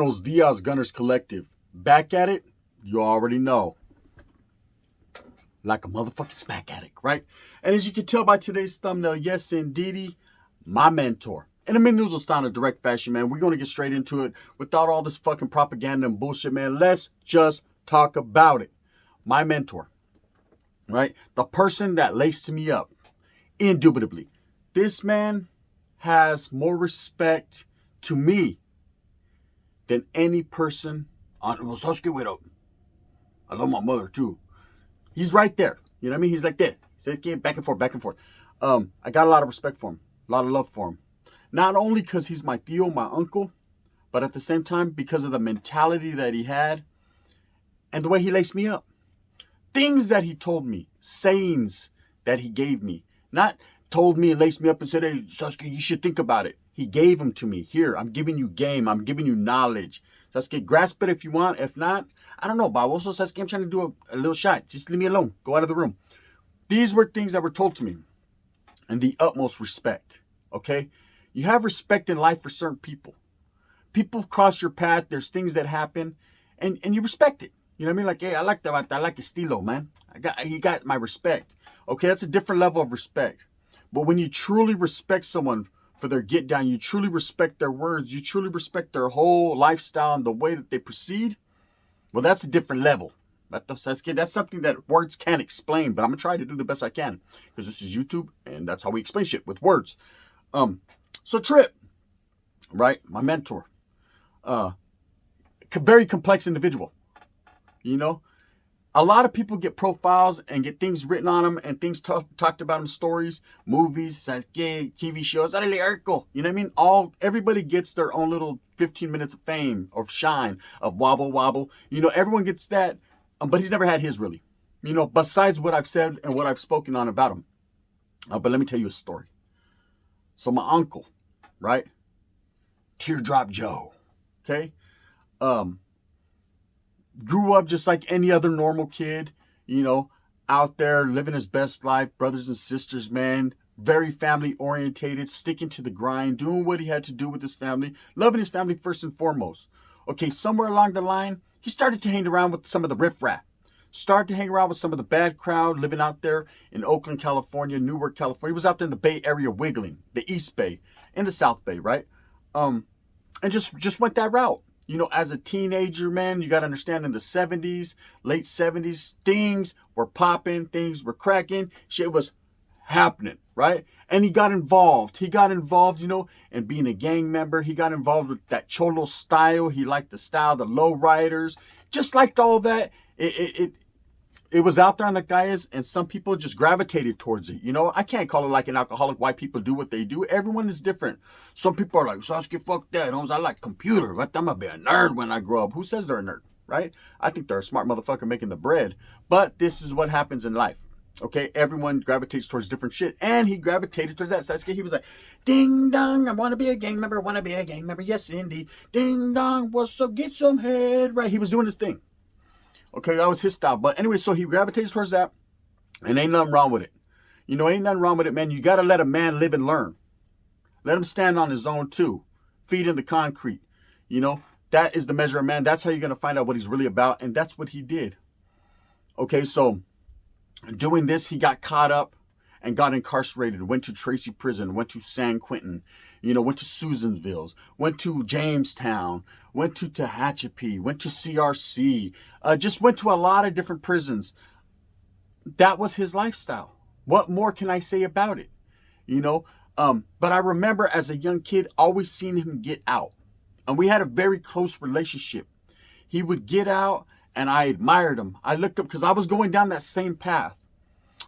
Buenos Dias Gunners Collective. Back at it, you already know. Like a motherfucking smack addict, right? And as you can tell by today's thumbnail, yes, indeedy, my mentor. In a minute, style in a direct fashion, man. We're going to get straight into it without all this fucking propaganda and bullshit, man. Let's just talk about it. My mentor, right? The person that laced me up, indubitably. This man has more respect to me than any person on Sasuke with up. I love my mother too. He's right there. You know what I mean? He's like that. He's back and forth, back and forth. I got a lot of respect for him, a lot of love for him. Not only because he's my tío, my uncle, but at the same time because of the mentality that he had and the way he laced me up. Things that he told me, sayings that he gave me, not told me and laced me up and said, hey, Sasuke, you should think about it. He gave them to me. Here, I'm giving you game. I'm giving you knowledge. Sasuke, grasp it if you want. If not, I don't know, Bob. Also, Sasuke, I'm trying to do a little shot. Just leave me alone. Go out of the room. These were things that were told to me and the utmost respect, okay? You have respect in life for certain people. People cross your path. There's things that happen, and you respect it. You know what I mean? Like, hey, I like that. I like estilo, man. He got my respect. Okay, that's a different level of respect. But when you truly respect someone for their get down, you truly respect their words, you truly respect their whole lifestyle and the way that they proceed, well, that's a different level. That's something that words can't explain, but I'm going to try to do the best I can because this is YouTube and that's how we explain shit, with words. So Trip, right, my mentor, very complex individual, you know. A lot of people get profiles and get things written on them and things talked about in stories, movies, TV shows. You know what I mean? Everybody gets their own little 15 minutes of fame, of shine, of wobble wobble. You know, everyone gets that, but he's never had his really. You know, besides what I've said and what I've spoken on about him. But let me tell you a story. So my uncle, right? Teardrop Joe, okay? Grew up just like any other normal kid, you know, out there living his best life, brothers and sisters, man, very family orientated, sticking to the grind, doing what he had to do with his family, loving his family first and foremost. Okay, somewhere along the line, he started to hang around with some of the riffraff, started to hang around with some of the bad crowd, living out there in Oakland, California, Newark, California. He was out there in the Bay Area wiggling, the East Bay and the South Bay, right? And just went that route. You know, as a teenager, man, you got to understand in the 70s, late 70s, things were popping, things were cracking, shit was happening, right? And he got involved. You know, in being a gang member. He got involved with that cholo style. He liked the style, the low riders, just liked all that. It was out there on the guys, and some people just gravitated towards it. You know, I can't call it like an alcoholic. Why people do what they do. Everyone is different. Some people are like, Sasuke, fuck that. I like computer. But I'm going to be a nerd when I grow up. Who says they're a nerd, right? I think they're a smart motherfucker making the bread. But this is what happens in life. Okay, everyone gravitates towards different shit. And he gravitated towards that. Sasuke, he was like, ding dong, I want to be a gang member. Yes, indeed. Ding dong, what's up? Get some head. Right, he was doing his thing. Okay, that was his style. But anyway, so he gravitates towards that, and ain't nothing wrong with it. You know, ain't nothing wrong with it, man. You got to let a man live and learn. Let him stand on his own, too. Feet in the concrete. You know, that is the measure of man. That's how you're going to find out what he's really about, and that's what he did. Okay, so doing this, he got caught up and got incarcerated, went to Tracy Prison, went to San Quentin, you know, went to Susanville, went to Jamestown, went to Tehachapi, went to CRC, just went to a lot of different prisons. That was his lifestyle. What more can I say about it? You know, but I remember as a young kid, always seeing him get out. And we had a very close relationship. He would get out and I admired him. I looked up because I was going down that same path.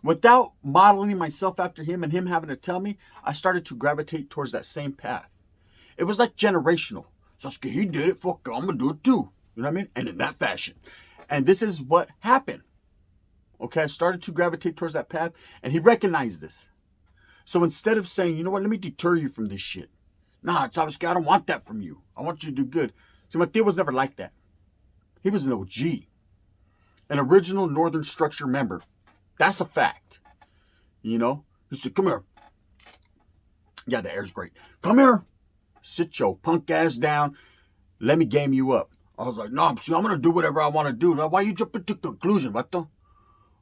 Without modeling myself after him and him having to tell me, I started to gravitate towards that same path. It was like generational. Sasuke, he did it. Fuck, I'm going to do it too. You know what I mean? And in that fashion. And this is what happened. Okay, I started to gravitate towards that path, and he recognized this. So instead of saying, you know what, let me deter you from this shit. Nah, Sasuke, I don't want that from you. I want you to do good. See, my tío was never like that. He was an OG. An original Northern Structure member. That's a fact. You know? He said, come here. Yeah, the air's great. Come here. Sit your punk ass down. Let me game you up. I was like, no, see, I'm going to do whatever I want to do. Now, why you jumping to conclusion, vato?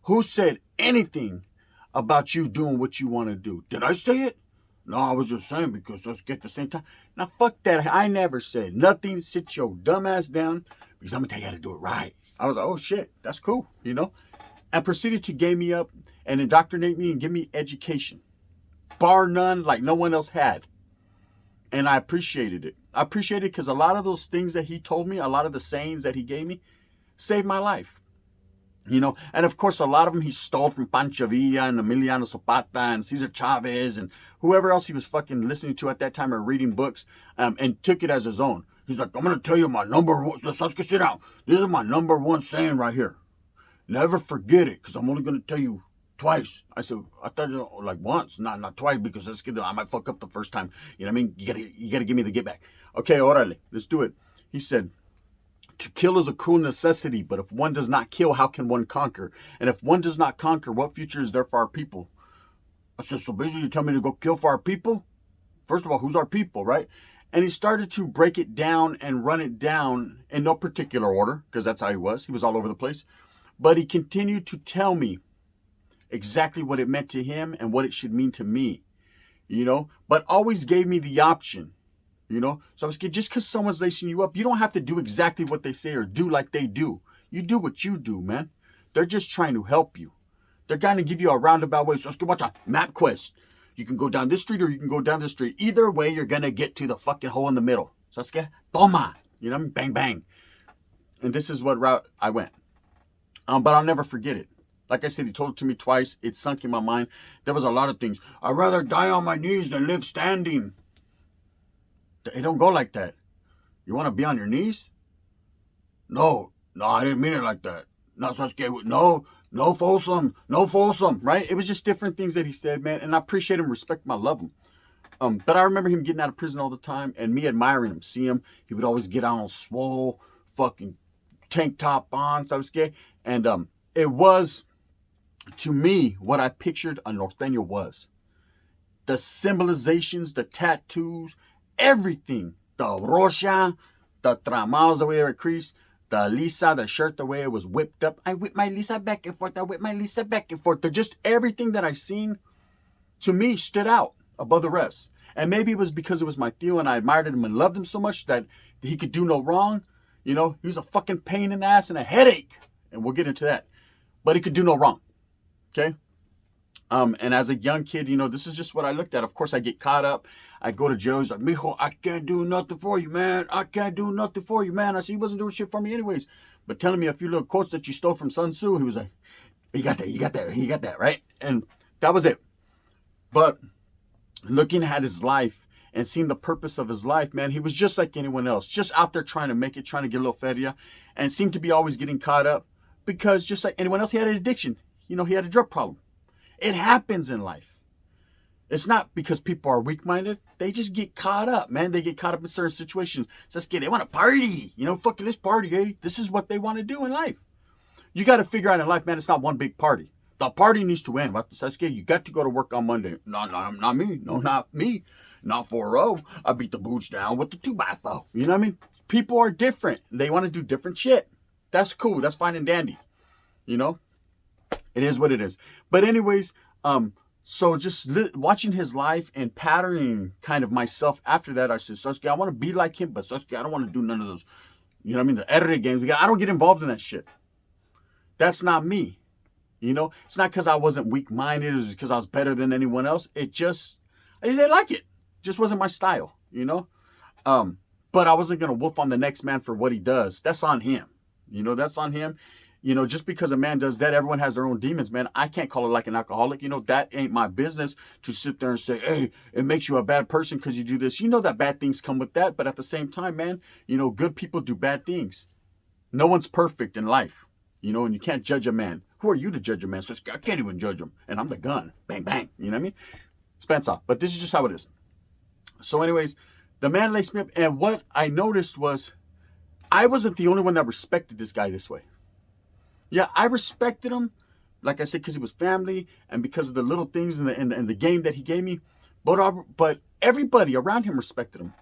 Who said anything about you doing what you want to do? Did I say it? No, I was just saying because let's get the same time. Now, fuck that. I never said nothing. Sit your dumb ass down because I'm going to tell you how to do it right. I was like, oh, shit, that's cool, and proceeded to game me up and indoctrinate me and give me education, bar none, like no one else had. And I appreciated it. I appreciated it because a lot of those things that he told me, a lot of the sayings that he gave me, saved my life. And of course, a lot of them he stole from Pancho Villa and Emiliano Zapata and Cesar Chavez and whoever else he was fucking listening to at that time or reading books, and took it as his own. He's like, I'm going to tell you my number one. Let's get sit down. This is my number one saying right here. Never forget it because I'm only going to tell you twice. I said, I thought like once, not twice because I might fuck up the first time. You know what I mean? You gotta give me the get back. Okay, orale, let's do it. He said, to kill is a cruel necessity, but if one does not kill, how can one conquer? And if one does not conquer, what future is there for our people? I said, so basically you tell me to go kill for our people? First of all, who's our people, right? And he started to break it down and run it down in no particular order, because that's how he was. He was all over the place. But he continued to tell me exactly what it meant to him and what it should mean to me, but always gave me the option, So I was just because someone's lacing you up, you don't have to do exactly what they say or do like they do. You do what you do, man. They're just trying to help you. They're going to give you a roundabout way. So let's go watch a map quest. You can go down this street or you can go down this street. Either way, you're going to get to the fucking hole in the middle. So let's get toma. You know what I mean? Bang, bang. And this is what route I went. But I'll never forget it. Like I said, he told it to me twice. It sunk in my mind. There was a lot of things. I'd rather die on my knees than live standing. It don't go like that. You want to be on your knees? No, I didn't mean it like that. Not so scared. No, Folsom, right? It was just different things that he said, man. And I appreciate him, respect him, I love him. But I remember him getting out of prison all the time and me admiring him. See him, he would always get on swole, fucking tank top on, so I was scared. And it was, to me, what I pictured a Norteno was. The symbolizations, the tattoos, everything. The rocha, the tramados, the way they were creased, the lisa, the shirt, the way it was whipped up. I whip my lisa back and forth. Just everything that I've seen, to me, stood out above the rest. And maybe it was because it was my Theo and I admired him and loved him so much that he could do no wrong. He was a fucking pain in the ass and a headache. And we'll get into that. But he could do no wrong. Okay? And as a young kid, this is just what I looked at. Of course, I get caught up. I go to Joe's like, mijo, I can't do nothing for you, man. I said, he wasn't doing shit for me anyways. But telling me a few little quotes that you stole from Sun Tzu, he was like, you got that, right? And that was it. But looking at his life and seeing the purpose of his life, man, he was just like anyone else. Just out there trying to make it, trying to get a little feria. And seemed to be always getting caught up. Because just like anyone else, he had an addiction. He had a drug problem. It happens in life. It's not because people are weak-minded. They just get caught up, man. They get caught up in certain situations. They want to party. Fucking let's party, eh? This is what they want to do in life. You got to figure out in life, man, it's not one big party. The party needs to end. You got to go to work on Monday. No, not me. No, not me. Not 4-0. I beat the boots down with the 2x4. You know what I mean? People are different. They want to do different shit. That's cool. That's fine and dandy. It is what it is. But anyways, so just watching his life and patterning kind of myself after that, I said, Sasuke, I want to be like him, but Sasuke, I don't want to do none of those, the edited games. I don't get involved in that shit. That's not me. It's not because I wasn't weak-minded. It was because I was better than anyone else. I just didn't like it. It just wasn't my style, But I wasn't going to wolf on the next man for what he does. That's on him. That's on him. Just because a man does that, everyone has their own demons, man. I can't call it like an alcoholic. That ain't my business to sit there and say, hey, it makes you a bad person because you do this. That bad things come with that. But at the same time, man, good people do bad things. No one's perfect in life, and you can't judge a man. Who are you to judge a man? So I can't even judge him. And I'm the gun. Bang, bang. You know what I mean? Spencer. But this is just how it is. So anyways, the man laced me up. And what I noticed was I wasn't the only one that respected this guy this way. Yeah, I respected him, like I said, because he was family and because of the little things and the game that he gave me. But everybody around him respected him.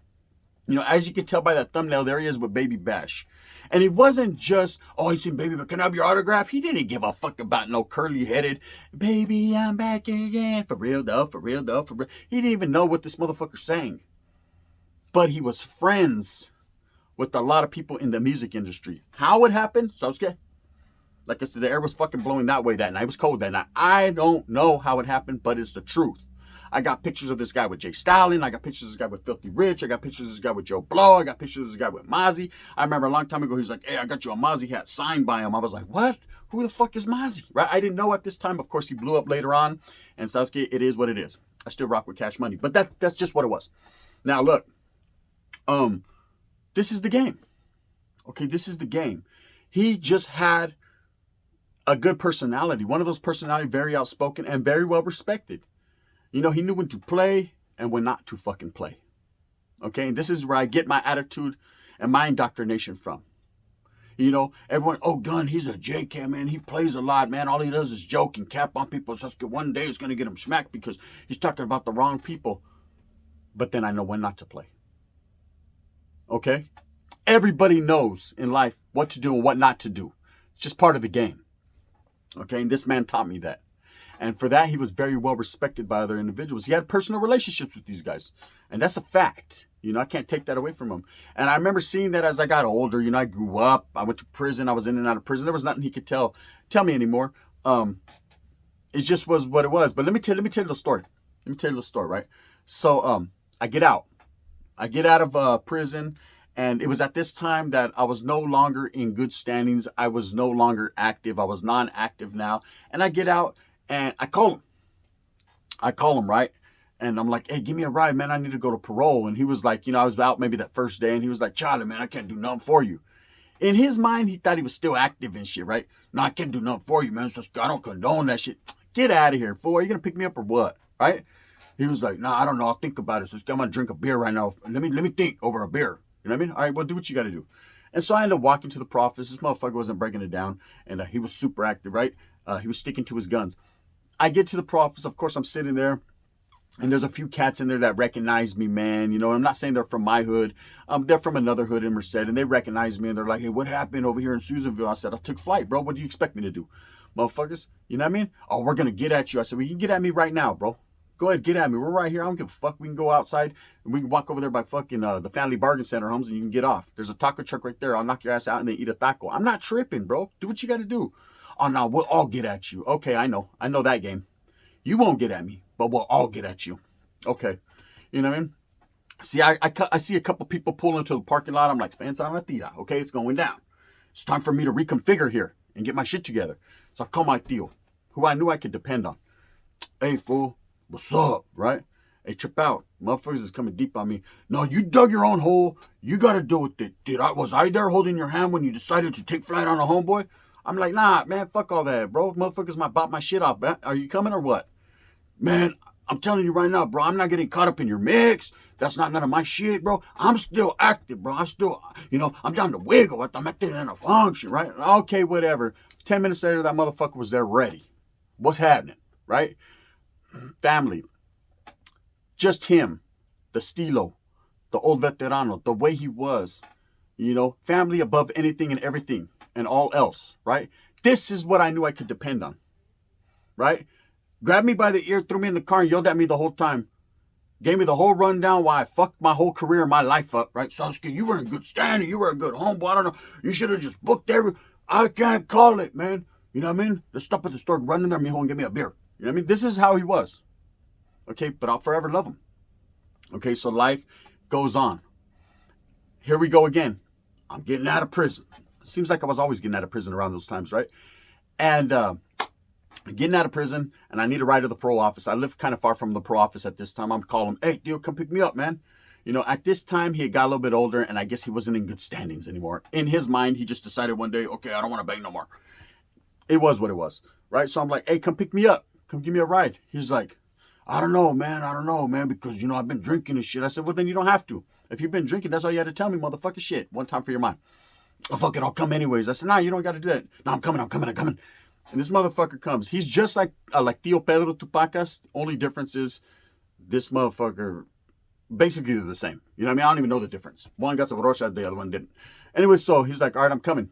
You know, as you can tell by that thumbnail, there he is with Baby Bash. And he wasn't just, oh, he's seen Baby, but can I have your autograph? He didn't give a fuck about no curly-headed, baby, I'm back again. For real, though, for real, though, for real. He didn't even know what this motherfucker sang. But he was friends with a lot of people in the music industry. How it happened? So I was good. Like I said, the air was fucking blowing that way that night. It was cold that night. I don't know how it happened, but it's the truth. I got pictures of this guy with Jay Stalin. I got pictures of this guy with Filthy Rich. I got pictures of this guy with Joe Blow. I got pictures of this guy with Mozzie. I remember a long time ago, he was like, hey, I got you a Mozzie hat signed by him. I was like, what? Who the fuck is Mozzie? Right? I didn't know at this time. Of course, he blew up later on. And Sasuke, it is what it is. I still rock with Cash Money. But that's just what it was. Now, look. This is the game. Okay, this is the game. He just had a good personality. One of those personalities, very outspoken and very well respected. You know, he knew when to play and when not to fucking play. Okay, and this is where I get my attitude and my indoctrination from. You know, everyone, oh, Gun, he's a JK, man. He plays a lot, man. All he does is joke and cap on people. So one day it's going to get him smacked because he's talking about the wrong people. But then I know when not to play. Okay? Everybody knows in life what to do and what not to do. It's just part of the game. Okay, and this man taught me that. And for that, he was very well respected by other individuals. He had personal relationships with these guys. And that's a fact. You know, I can't take that away from him. And I remember seeing that as I got older. You know, I grew up. I went to prison. I was in and out of prison. There was nothing he could tell me anymore. It just was what it was. But let me tell you the story. Let me tell you the story, right? So I get out. I get out of prison. And it was at this time that I was no longer in good standings. I was no longer active. I was non-active now. And I get out. And I call him, right? And I'm like, hey, give me a ride, man. I need to go to parole. And he was like, you know, I was out maybe that first day. And he was like, Charlie, man, I can't do nothing for you. In his mind, he thought he was still active and shit, right? No, I can't do nothing for you, man. So I don't condone that shit. Get out of here, fool. Are you going to pick me up or what? Right? He was like, nah, I don't know. I'll think about it. So I'm going to drink a beer right now. Let me think over a beer. You know what I mean? All right, well, do what you got to do. And so I ended up walking to the pro office. This motherfucker wasn't breaking it down. And he was super active, right? He was sticking to his guns. I get to the pro office. Of course, I'm sitting there. And there's a few cats in there that recognize me, man. You know, I'm not saying they're from my hood. They're from another hood in Merced. And they recognize me. And they're like, hey, what happened over here in Susanville? I said, I took flight, bro. What do you expect me to do? Motherfuckers, you know what I mean? Oh, we're going to get at you. I said, well, you can get at me right now, bro. Go ahead, get at me. We're right here. I don't give a fuck. We can go outside and we can walk over there by fucking the Family Bargain Center homes and you can get off. There's a taco truck right there. I'll knock your ass out and then eat a taco. I'm not tripping, bro. Do what you got to do. Oh, no, we'll all get at you. Okay, I know. I know that game. You won't get at me, but we'll all get at you. Okay. You know what I mean? See, I see a couple people pull into the parking lot. I'm like, Spensa la tira. Okay, it's going down. It's time for me to reconfigure here and get my shit together. So I call my tío, who I knew I could depend on. Hey, fool. What's up, right? Hey, trip out. Motherfuckers is coming deep on me. No, you dug your own hole. You got to deal with it. Was I there holding your hand when you decided to take flight on a homeboy? I'm like, nah, man, fuck all that, bro. Motherfuckers might bop my shit off, man. Are you coming or what? Man, I'm telling you right now, bro, I'm not getting caught up in your mix. That's not none of my shit, bro. I'm still active, bro. I'm down to wiggle. I'm acting in a function, right? Okay, whatever. 10 minutes later, that motherfucker was there ready. What's happening, right? Family. Just him. The stilo. The old veterano. The way he was. You know, family above anything and everything. And all else, right? This is what I knew I could depend on. Right? Grabbed me by the ear, threw me in the car, and yelled at me the whole time. Gave me the whole rundown why I fucked my whole career and my life up, right? Sasuke, you were in good standing. You were a good homeboy. I don't know. You should have just booked I can't call it, man. You know what I mean? Let's stop at the store, run in there, mijo, and get me a beer. You know what I mean? This is how he was. Okay, but I'll forever love him. Okay, so life goes on. Here we go again. I'm getting out of prison. Seems like I was always getting out of prison around those times, right? And getting out of prison, and I need a ride to the parole office. I live kind of far from the parole office at this time. I'm calling him, hey, dude, come pick me up, man. You know, at this time, he had got a little bit older, and I guess he wasn't in good standings anymore. In his mind, he just decided one day, okay, I don't want to bang no more. It was what it was, right? So I'm like, hey, come pick me up. Come give me a ride. He's like, I don't know, man, because, you know, I've been drinking and shit. I said, well, then you don't have to. If you've been drinking, that's all you had to tell me, motherfucker. Shit. One time for your mind. Oh, fuck it, I'll come anyways. I said, nah, you don't got to do that. No, I'm coming. And this motherfucker comes. He's just like Tío Pedro Tupacas. Only difference is this motherfucker Basically, they're the same. You know what I mean? I don't even know the difference. One got some rocha, the other one didn't. Anyway, so he's like, all right, I'm coming.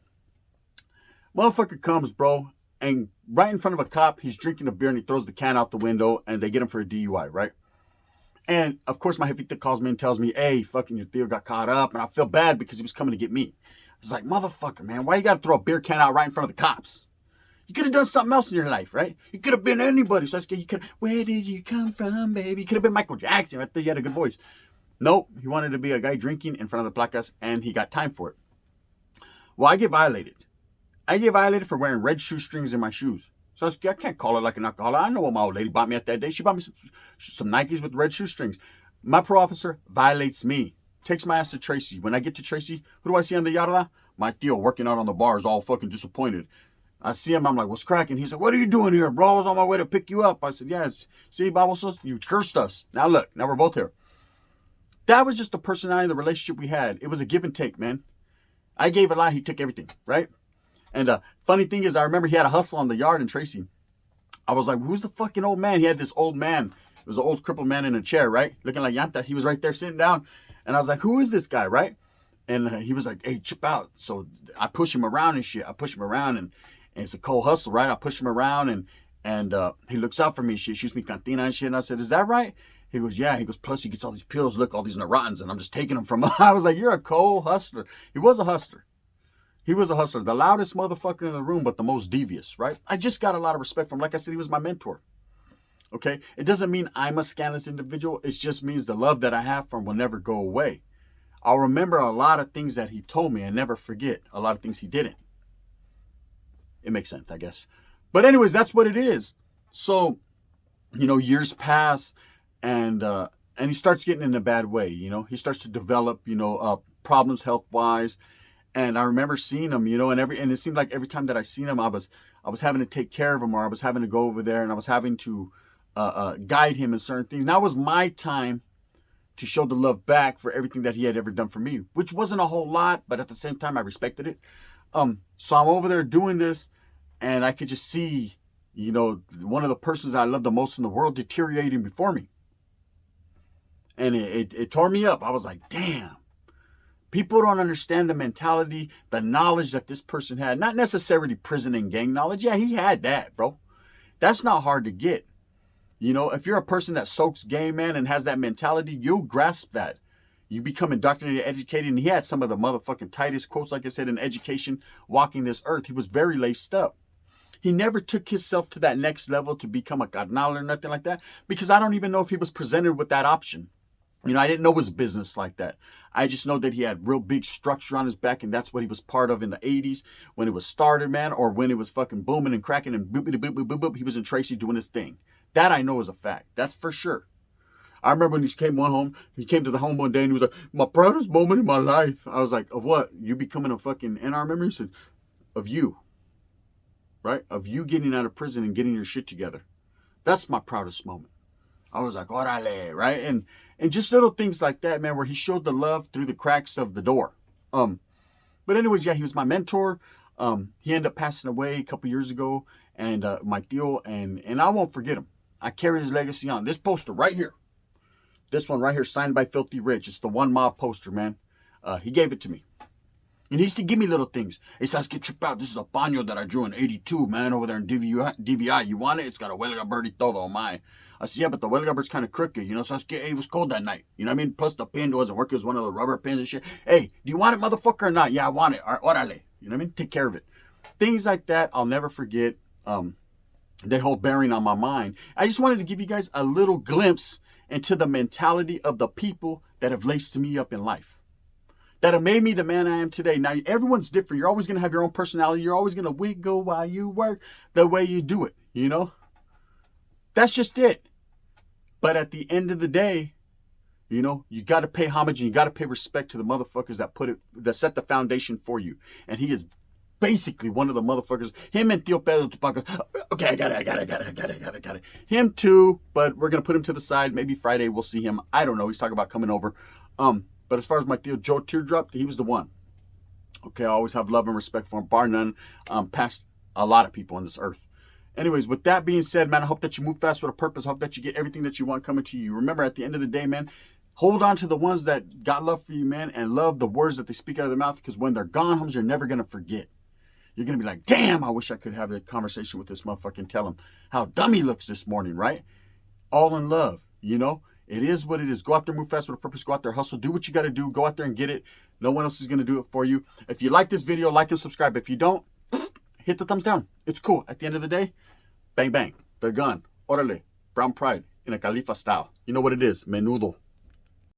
Motherfucker comes, bro, and right in front of a cop, he's drinking a beer and he throws the can out the window and they get him for a DUI, right? And of course, my jefita calls me and tells me, hey, fucking your Theo got caught up. And I feel bad because he was coming to get me. I was like, motherfucker, man, why you got to throw a beer can out right in front of the cops? You could have done something else in your life, right? You could have been anybody. So you could, where did you come from, baby? You could have been Michael Jackson. Right there, you had a good voice. Nope, he wanted to be a guy drinking in front of the placas, and he got time for it. Well, I get violated. I get violated for wearing red shoestrings in my shoes. So I can't call it like an alcoholic. I know what my old lady bought me at that day. She bought me some Nikes with red shoestrings. My pro officer violates me. Takes my ass to Tracy. When I get to Tracy, who do I see on the yarda? My Theo working out on the bars, all fucking disappointed. I see him. I'm like, what's cracking? He's like, what are you doing here, bro? I was on my way to pick you up. I said, yes. See, Baboso, you cursed us. Now look, now we're both here. That was just the personality, the relationship we had. It was a give and take, man. I gave a lot. He took everything, right? And funny thing is, I remember he had a hustle on the yard in Tracy. I was like, who's the fucking old man? He had this old man. It was an old crippled man in a chair, right? Looking like Yanta. He was right there sitting down. And I was like, who is this guy, right? And he was like, hey, chip out. So I push him around and shit. I push him around and it's a cold hustle, right? I push him around and he looks out for me. She shoots me cantina and shit. And I said, is that right? He goes, yeah. He goes, plus he gets all these pills. Look, all these Narans. And I'm just taking them from him. I was like, you're a cold hustler. He was a hustler. He was a hustler. The loudest motherfucker in the room, but the most devious, right? I just got a lot of respect from him. Like I said, he was my mentor. Okay? It doesn't mean I'm a scandalous individual. It just means the love that I have for him will never go away. I'll remember a lot of things that he told me and never forget a lot of things he didn't. It makes sense, I guess. But anyways, that's what it is. So, years pass and he starts getting in a bad way, He starts to develop, problems health-wise. And I remember seeing him, and it seemed like every time that I seen him, I was having to take care of him, or I was having to go over there and I was having to guide him in certain things. Now was my time to show the love back for everything that he had ever done for me, which wasn't a whole lot, but at the same time, I respected it. So I'm over there doing this, and I could just see, one of the persons I love the most in the world deteriorating before me. And it tore me up. I was like, damn. People don't understand the mentality, the knowledge that this person had. Not necessarily prison and gang knowledge. Yeah, he had that, bro. That's not hard to get. If you're a person that soaks game, man, and has that mentality, you'll grasp that. You become indoctrinated, educated, and he had some of the motherfucking tightest quotes, like I said, in education, walking this earth. He was very laced up. He never took himself to that next level to become a carnal or nothing like that, because I don't even know if he was presented with that option. I didn't know his business like that. I just know that he had real big structure on his back, and that's what he was part of in the 80s when it was started, man, or when it was fucking booming and cracking and boop, boop, boop, boop, boop. He was in Tracy doing his thing. That I know is a fact. That's for sure. I remember when he came to the home one day and he was like, my proudest moment in my life. I was like, of what? You becoming a fucking NR member? He said, of you. Right? Of you getting out of prison and getting your shit together. That's my proudest moment. I was like, orale, right? And just little things like that, man, where he showed the love through the cracks of the door. But anyways, yeah, he was my mentor. He ended up passing away a couple years ago, and my Theo, and I won't forget him. I carry his legacy on. This poster right here. This one right here, signed by Filthy Rich. It's the One Mob poster, man. He gave it to me. And he used to give me little things. Hey, Sasuke, trip out. This is a paño that I drew in 82, man, over there in DVI. You want it? It's got a huelga bird y todo, oh my. I said, yeah, but the huelga bird's kind of crooked. Sasuke, hey, it was cold that night. You know what I mean? Plus the pin wasn't working. It was one of the rubber pins and shit. Hey, do you want it, motherfucker, or not? Yeah, I want it. All right, orale. You know what I mean? Take care of it. Things like that, I'll never forget. They hold bearing on my mind. I just wanted to give you guys a little glimpse into the mentality of the people that have laced me up in life, that have made me the man I am today. Now, everyone's different. You're always going to have your own personality. You're always going to wiggle while you work the way you do it, That's just it. But at the end of the day, you got to pay homage and you got to pay respect to the motherfuckers that set the foundation for you. And he is basically one of the motherfuckers. Him and Tio Pedro Tupac. Okay, I got it. Him too, but we're going to put him to the side. Maybe Friday we'll see him. I don't know. He's talking about coming over. But as far as my Theo Joe Teardrop, he was the one. Okay, I always have love and respect for him, bar none, past a lot of people on this earth. Anyways, with that being said, man, I hope that you move fast with a purpose. I hope that you get everything that you want coming to you. Remember, at the end of the day, man, Hold on to the ones that got love for you, man, and love the words that they speak out of their mouth, because when they're gone, homes, you're never going to forget. You're going to be like, damn, I wish I could have a conversation with this motherfucker and tell him how dumb he looks this morning, right? All in love, you know? It is what it is. Go out there, move fast with a purpose. Go out there, hustle. Do what you got to do. Go out there and get it. No one else is going to do it for you. If you like this video, like and subscribe. If you don't, hit the thumbs down. It's cool. At the end of the day, bang, bang. The gun. Orale. Brown pride in a Califa style. You know what it is. Menudo.